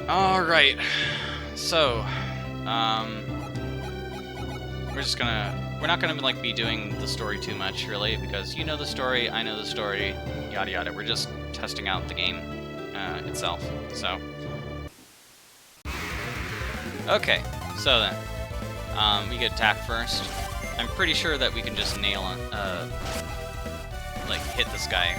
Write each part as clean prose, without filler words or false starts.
Alright, so, we're not gonna, like, be doing the story too much, really, because you know the story, I know the story, yada yada. We're just testing out the game, itself, so. Okay, so then, we get attack first. I'm pretty sure that we can just nail on, like, hit this guy.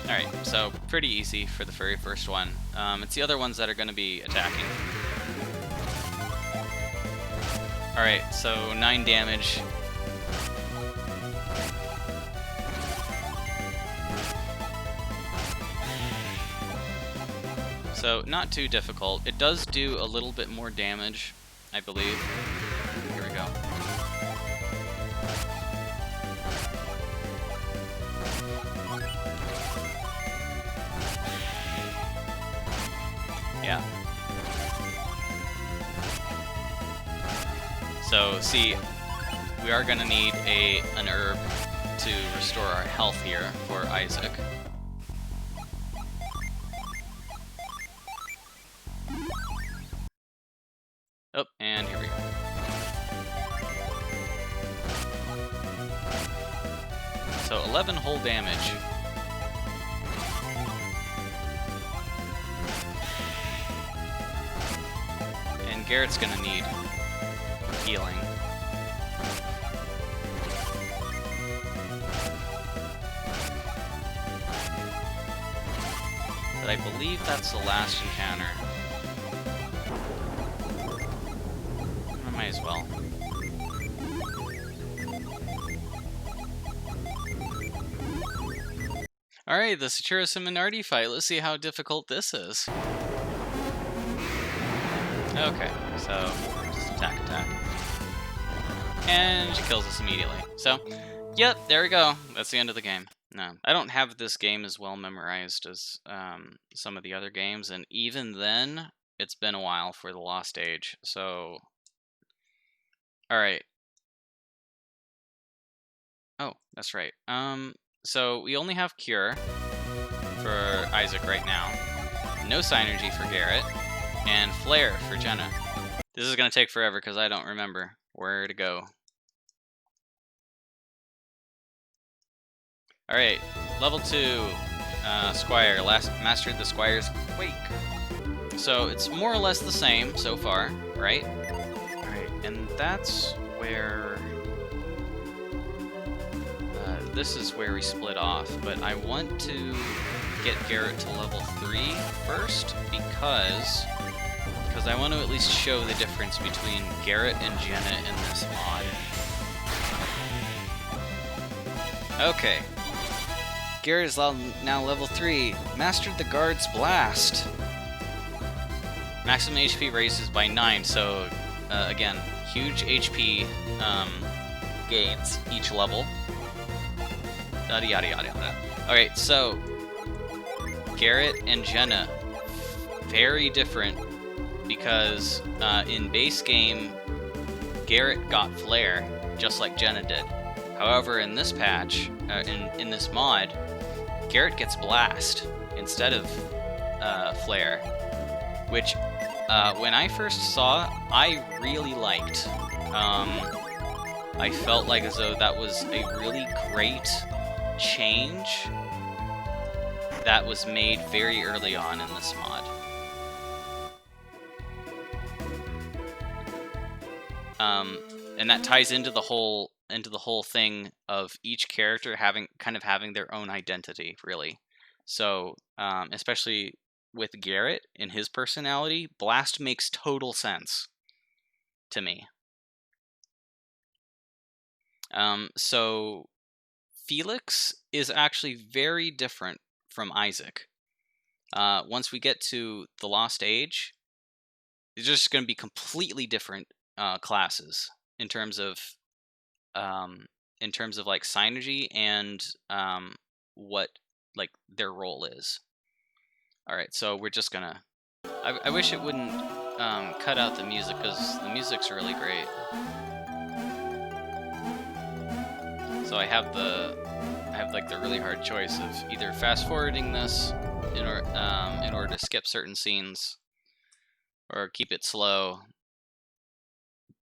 Alright, so pretty easy for the very first one. It's the other ones that are going to be attacking. Alright, so 9 damage. So, not too difficult. It does do a little bit more damage, I believe. Here we go. Yeah. So, see, we are going to need an herb to restore our health here for Isaac. Oh, and here we go. So 11 whole damage. And Garrett's gonna need healing. But I believe that's the last encounter. Might as well. Alright, the Satura Minardi fight. Let's see how difficult this is. Okay, so just attack. And she kills us immediately. So, yep, there we go. That's the end of the game. No, I don't have this game as well memorized as some of the other games, and even then, it's been a while for the Lost Age, so. Alright. Oh, that's right. So we only have Cure for Isaac right now. No Synergy for Garrett. And Flare for Jenna. This is gonna take forever because I don't remember where to go. Alright, level 2, Squire. Mastered the Squire's Quake. So it's more or less the same so far, right? Alright, and that's where... this is where we split off, but I want to get Garrett to level 3 first because I want to at least show the difference between Garrett and Jenna in this mod. Okay. Garrett is now level 3. Mastered the Guard's Blast. Maximum HP raises by 9, so again, huge HP gains each level. Yada yada yada yada. Alright, so Garrett and Jenna, very different because in base game, Garrett got Flare, just like Jenna did. However, in this patch, in this mod, Garrett gets Blast instead of Flare, which when I first saw, I really liked. I felt like as though that was a really great change that was made very early on in this mod. And that ties into the whole thing of each character having their own identity, really. So, especially with Garrett and his personality, Blast makes total sense to me. So Felix is actually very different from Isaac. Once we get to the Lost Age, it's just going to be completely different classes in terms of like synergy and what like their role is. All right, so we're just gonna. I wish it wouldn't cut out the music because the music's really great. So I have have like the really hard choice of either fast forwarding this in order to skip certain scenes, or keep it slow,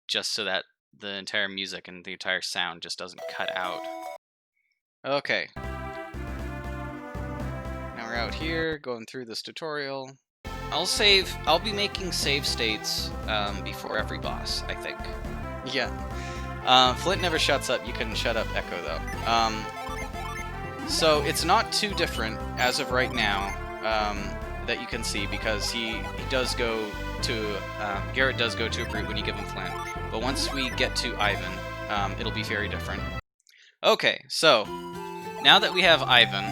just so that the entire music and the entire sound just doesn't cut out. Okay. Now we're out here going through this tutorial. I'll be making save states before every boss, I think. Yeah. Flint never shuts up. You couldn't shut up Echo, though. So it's not too different as of right now that you can see, because he does go to... Garrett does go to a brute when you give him Flint. But once we get to Ivan, it'll be very different. Okay, so now that we have Ivan,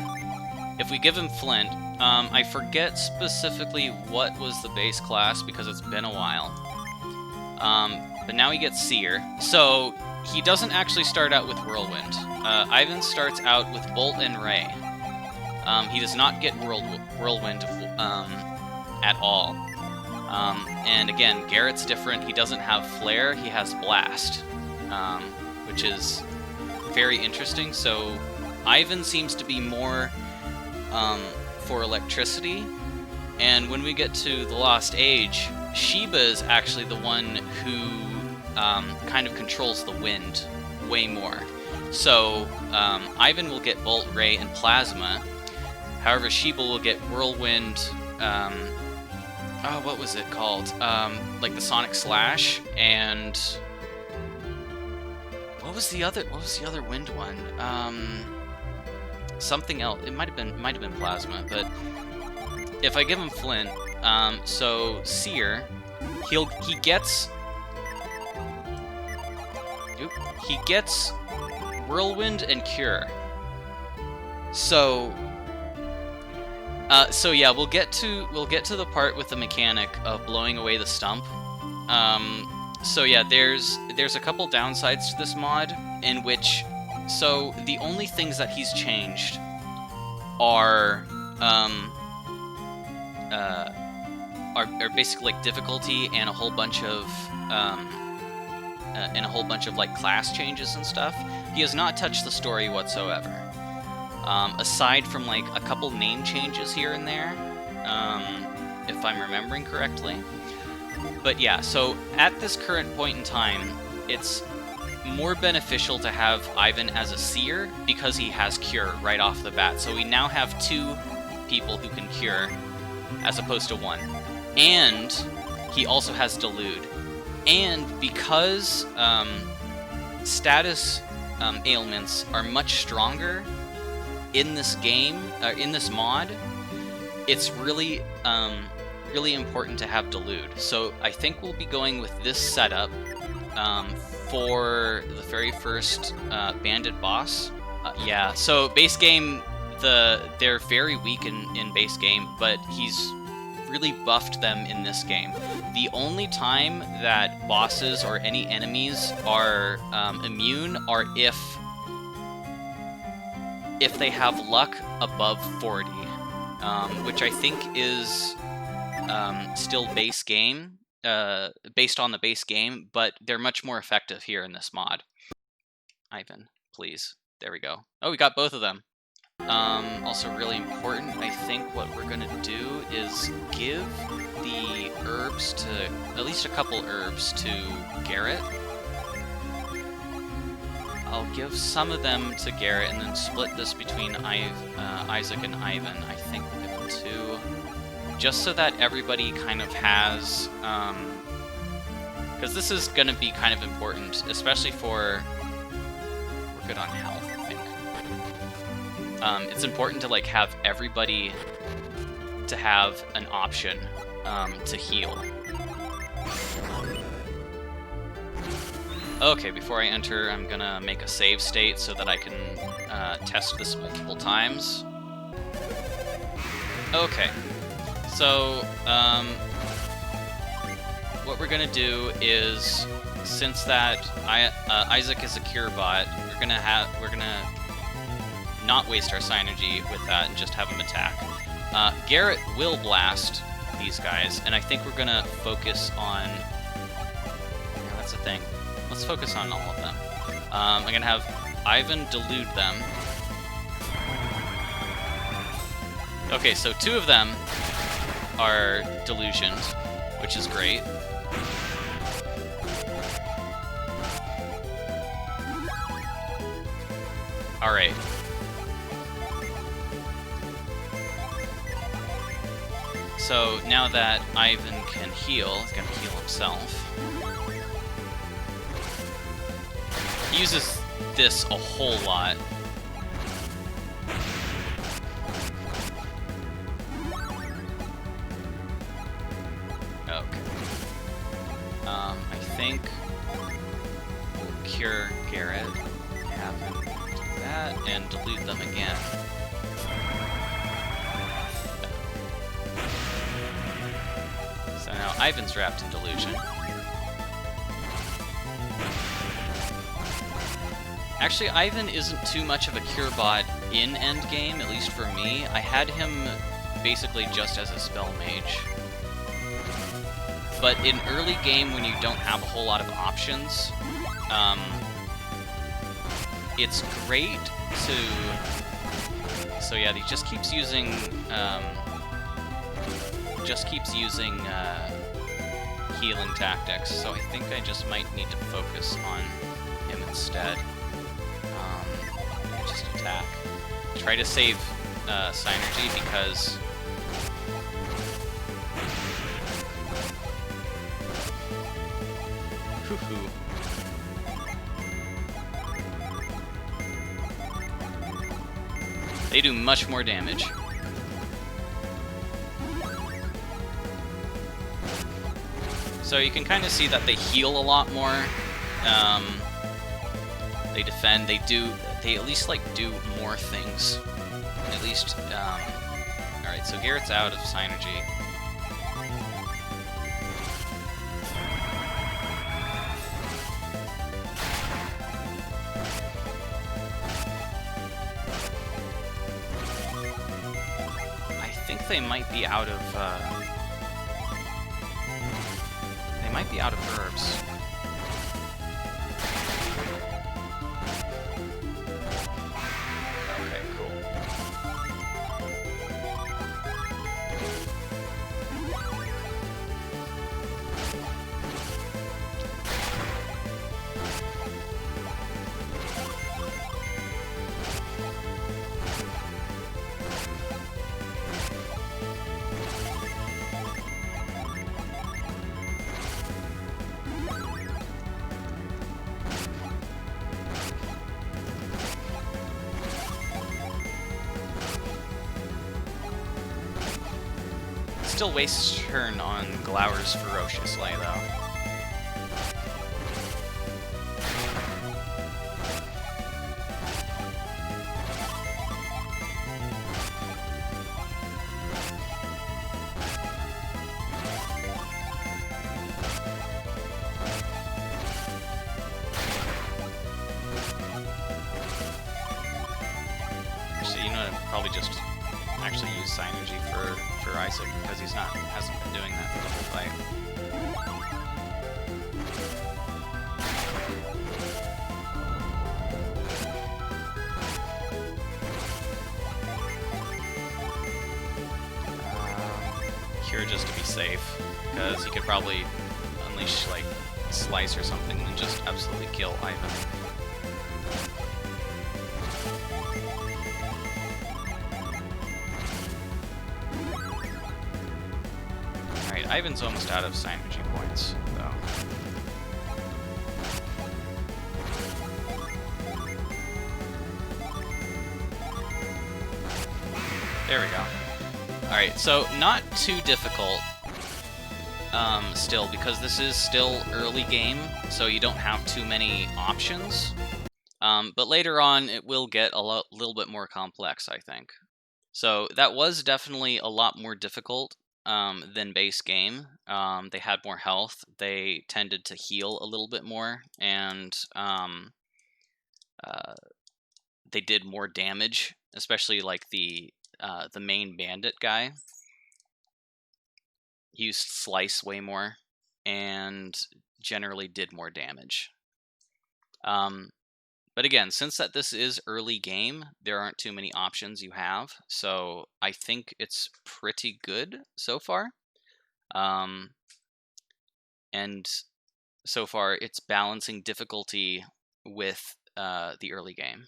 if we give him Flint, I forget specifically what was the base class because it's been a while. But now he gets Seer. So he doesn't actually start out with Whirlwind. Ivan starts out with Bolt and Ray. He does not get Whirlwind at all. And again, Garrett's different. He doesn't have Flare, he has Blast, which is very interesting. So Ivan seems to be more for electricity. And when we get to the Lost Age, Sheba is actually the one who kind of controls the wind way more. So Ivan will get Bolt, Ray, and Plasma. However, Sheba will get Whirlwind. What was it called? Like the Sonic Slash, and what was the other wind one? Something else. It might have been Plasma, but if I give him Flint, so Seer, he gets Whirlwind and Cure. So yeah, we'll get to the part with the mechanic of blowing away the stump. So yeah, there's a couple downsides to this mod, in which, so the only things that he's changed are basically like difficulty and a whole bunch of like class changes and stuff. He has not touched the story whatsoever. Aside from like a couple name changes here and there, if I'm remembering correctly. But yeah, so at this current point in time, it's more beneficial to have Ivan as a Seer because he has Cure right off the bat. So we now have 2 people who can Cure as opposed to 1. And he also has Delude. And because status ailments are much stronger in this game, in this mod, it's really important to have Delude. So I think we'll be going with this setup for the very first Bandit boss. Yeah, so base game, they're very weak in base game, but he's really buffed them in this game. The only time that bosses or any enemies are immune are if they have luck above 40, which I think is still base game, based on the base game, but they're much more effective here in this mod. Ivan, please. There we go. Oh, we got both of them. Also really important, I think what we're gonna do is give the herbs to, at least a couple herbs to Garrett. I'll give some of them to Garrett and then split this between Isaac and Ivan. I think we'll give them 2. Just so that everybody kind of has, because this is going to be kind of important, especially for, we're good on health, I think. It's important to like have everybody to have an option to heal. Okay, before I enter, I'm gonna make a save state so that I can test this multiple times. Okay. So, what we're gonna do is, since that Isaac is a cure bot, we're gonna not waste our Psynergy with that and just have him attack. Garrett will blast these guys, and I think we're gonna focus on. Yeah, that's the thing. Let's focus on all of them. I'm gonna have Ivan delude them. Okay, so 2 of them are delusioned, which is great. Alright. So now that Ivan can heal, he's gonna heal himself. He uses this a whole lot. Okay. I think we'll cure Garrett, have him do that, and dilute them again. So now Ivan's wrapped in delusion. Actually, Ivan isn't too much of a cure bot in endgame, at least for me. I had him basically just as a spell mage. But in early game, when you don't have a whole lot of options, it's great to... So yeah, he just keeps using... healing tactics, so I think I just might need to focus on him instead. Just attack. Try to save Synergy because... Hoo-hoo. They do much more damage. So you can kind of see that they heal a lot more. They defend. They at least like do more things. At least. All right. So Garrett's out of Synergy. I think they might be out of. Might be out of herbs. Okay, cool. Still wastes turn on Glower's Ferocious Lay, though. Actually, you know what? I'd probably just actually use Synergy for Isaac, because hasn't been doing that for the whole fight. Cure just to be safe, because he could probably unleash like Slice or something and just absolutely kill Ivan. Ivan's almost out of Synergy points, though. There we go. Alright, so not too difficult, still, because this is still early game, so you don't have too many options. But later on, it will get a little bit more complex, I think. So that was definitely a lot more difficult than base game. They had more health. They tended to heal a little bit more, and they did more damage, especially like the main bandit guy. He used Slice way more, and generally did more damage. But again, since that this is early game, there aren't too many options you have. So I think it's pretty good so far. And so far, it's balancing difficulty with the early game.